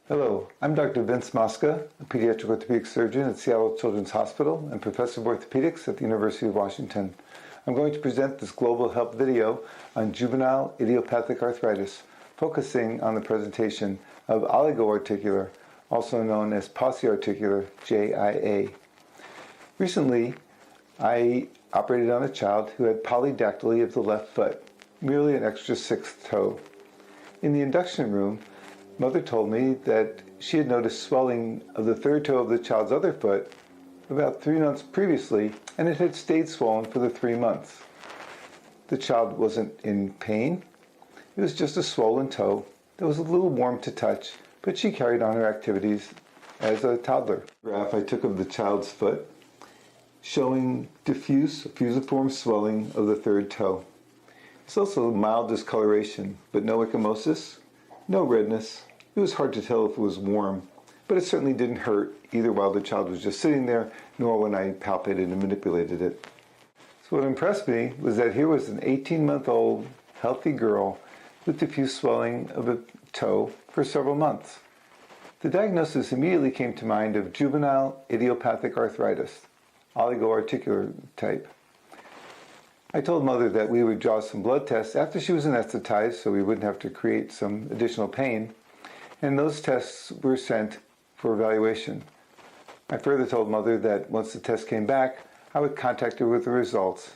Hello, I'm Dr. Vince Mosca, a pediatric orthopedic surgeon at Seattle Children's Hospital and professor of orthopedics at the University of Washington. I'm going to present this global health video on juvenile idiopathic arthritis, focusing on the presentation of oligoarticular, also known as polyarticular, JIA. Recently, I operated on a child who had polydactyly of the left foot, merely an extra sixth toe. In the induction room, Mother told me that she had noticed swelling of the third toe of the child's other foot about 3 months previously, and it had stayed swollen for the 3 months. The child wasn't in pain. It was just a swollen toe that was a little warm to touch, but she carried on her activities as a toddler. The graph I took of the child's foot showing diffuse, fusiform swelling of the third toe. It's also mild discoloration, but no ecchymosis, no redness. It was hard to tell if it was warm, but it certainly didn't hurt either while the child was just sitting there, nor when I palpated and manipulated it. So what impressed me was that here was an 18-month-old healthy girl with diffuse swelling of a toe for several months. The diagnosis immediately came to mind of juvenile idiopathic arthritis, oligoarticular type. I told Mother that we would draw some blood tests after she was anesthetized so we wouldn't have to create some additional pain, and those tests were sent for evaluation. I further told Mother that once the test came back, I would contact her with the results,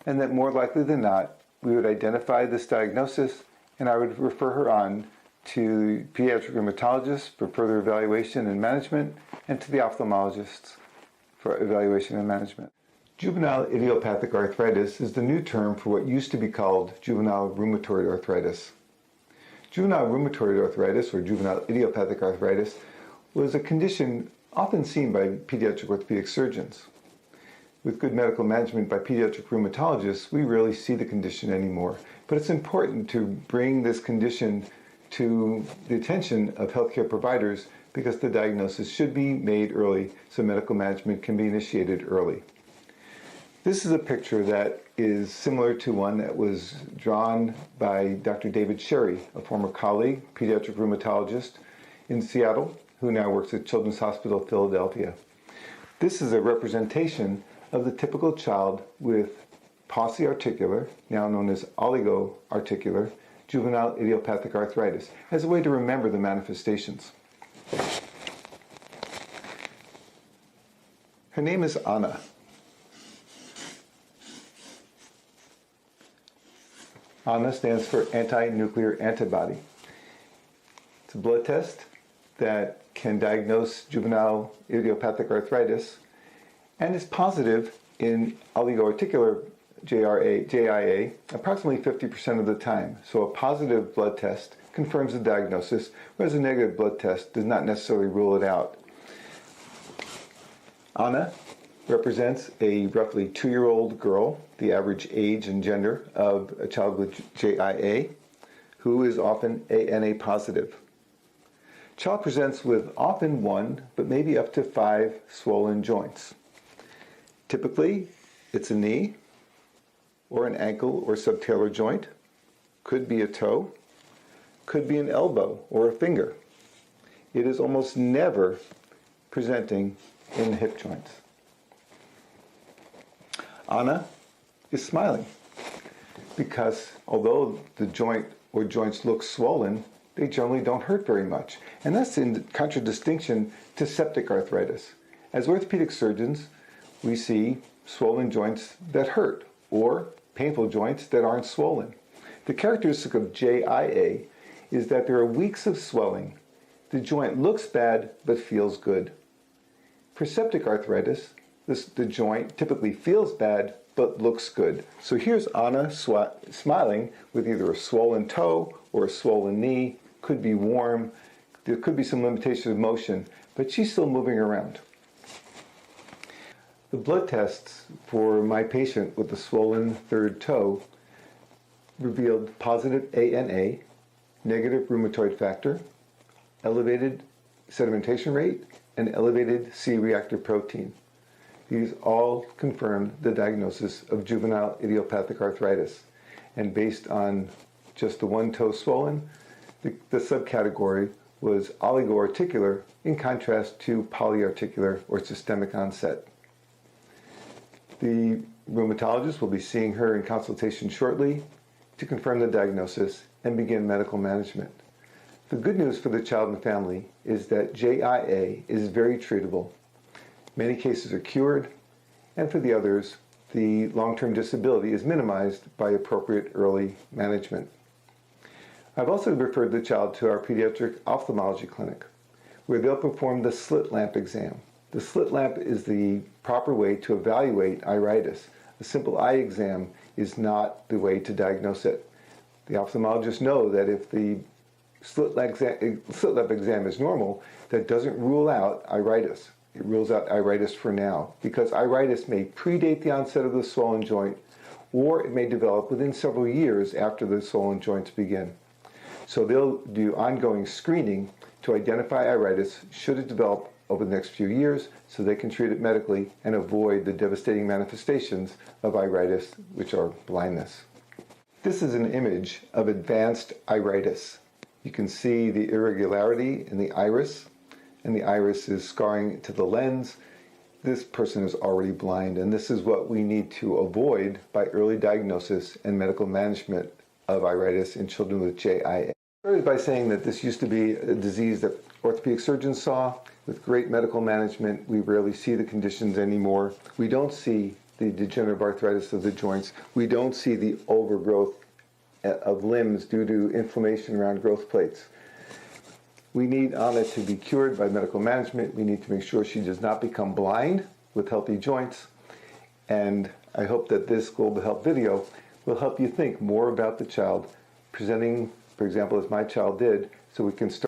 and that more likely than not, we would identify this diagnosis and I would refer her on to pediatric rheumatologists for further evaluation and management, and to the ophthalmologists for evaluation and management. Juvenile idiopathic arthritis is the new term for what used to be called juvenile rheumatoid arthritis. Juvenile rheumatoid arthritis, or juvenile idiopathic arthritis, was a condition often seen by pediatric orthopedic surgeons. With good medical management by pediatric rheumatologists, we rarely see the condition anymore. But it's important to bring this condition to the attention of healthcare providers because the diagnosis should be made early so medical management can be initiated early. This is a picture that is similar to one that was drawn by Dr. David Sherry, a former colleague, pediatric rheumatologist in Seattle, who now works at Children's Hospital of Philadelphia. This is a representation of the typical child with polyarticular, now known as oligoarticular, juvenile idiopathic arthritis, as a way to remember the manifestations. Her name is Anna. ANA stands for anti-nuclear antibody. It's a blood test that can diagnose juvenile idiopathic arthritis and is positive in oligoarticular JIA approximately 50% of the time. So a positive blood test confirms the diagnosis, whereas a negative blood test does not necessarily rule it out. ANA represents a roughly 2-year-old girl, the average age and gender of a child with JIA, who is often ANA positive. Child presents with often 1, but maybe up to 5 swollen joints. Typically, it's a knee, or an ankle or subtalar joint, could be a toe, could be an elbow or a finger. It is almost never presenting in the hip joints. Anna is smiling because although the joint or joints look swollen, they generally don't hurt very much. And that's in contradistinction to septic arthritis. As orthopedic surgeons, we see swollen joints that hurt or painful joints that aren't swollen. The characteristic of JIA is that there are weeks of swelling. The joint looks bad but feels good. For septic arthritis, the joint typically feels bad but looks good. So here's Anna smiling with either a swollen toe or a swollen knee, could be warm, there could be some limitation of motion, but she's still moving around. The blood tests for my patient with the swollen third toe revealed positive ANA, negative rheumatoid factor, elevated sedimentation rate, and elevated C-reactive protein. These all confirmed the diagnosis of juvenile idiopathic arthritis. And based on just the one toe swollen, the subcategory was oligoarticular in contrast to polyarticular or systemic onset. The rheumatologist will be seeing her in consultation shortly to confirm the diagnosis and begin medical management. The good news for the child and family is that JIA is very treatable. Many cases are cured, and for the others, the long-term disability is minimized by appropriate early management. I've also referred the child to our pediatric ophthalmology clinic, where they'll perform the slit lamp exam. The slit lamp is the proper way to evaluate iritis. A simple eye exam is not the way to diagnose it. The ophthalmologists know that if the slit lamp exam is normal, that doesn't rule out iritis. It rules out iritis for now, because iritis may predate the onset of the swollen joint, or it may develop within several years after the swollen joints begin. So they'll do ongoing screening to identify iritis should it develop over the next few years, so they can treat it medically and avoid the devastating manifestations of iritis, which are blindness. This is an image of advanced iritis. You can see the irregularity in the iris, and the iris is scarring to the lens. This person is already blind, and this is what we need to avoid by early diagnosis and medical management of iritis in children with JIA. I started by saying that this used to be a disease that orthopedic surgeons saw. With great medical management, we rarely see the conditions anymore. We don't see the degenerative arthritis of the joints. We don't see the overgrowth of limbs due to inflammation around growth plates. We need Anna to be cured by medical management. We need to make sure she does not become blind with healthy joints. And I hope that this Global Health video will help you think more about the child, presenting, for example, as my child did, so we can start